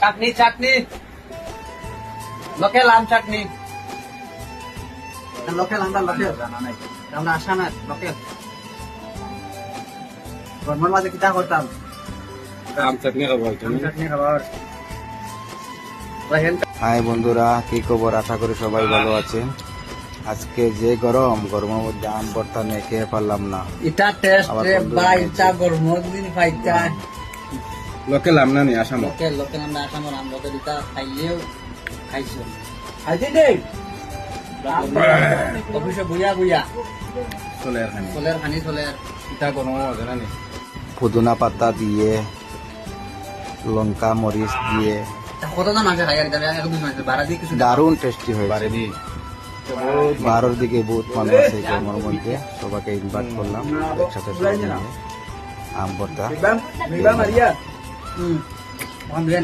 চাটনি চাটনি local আম চাটনি local আমরা local আমরা আসা না লোকেল গরমের মাঝে কিতা করতাম আম চাটনি খাবো চাটনি খাবার হাই বন্ধুরা, কি খবর? আশা করি সবাই ভালো আছেন। আজকে যে গরমের মধ্যে আম ভর্তা নিয়ে খেয়ে পারলাম না। এটা টেস্ট আবার রে বন্ধু ভাই বানিয়েছে। এটা গরমের দিন পাইতা লোকেল আম না নি আসাম লোকেল লোকেল আমরা আসামর আম লোকেল এটা খাইলেও খাইছো খাইছি দে অফিসে বুয়া বুয়া চলে আর খানি সোলের খানি সোলের এটা গরম আছে না নি পুদিনা পাতা দিয়ে, লঙ্কা মরিচ দিয়ে কতজন আছে খাই আর এক দুই মাস ভাড়া দিয়ে কিছু দারুণ টেস্টি হয়েছে। বাড়ি দি বারোর দিকে বহুত মানুষ আছে এই গরমের মধ্যে, সবাইকে ইনভাইট করলাম একসাথে সবাই মিলে আম ভর্তা। হুম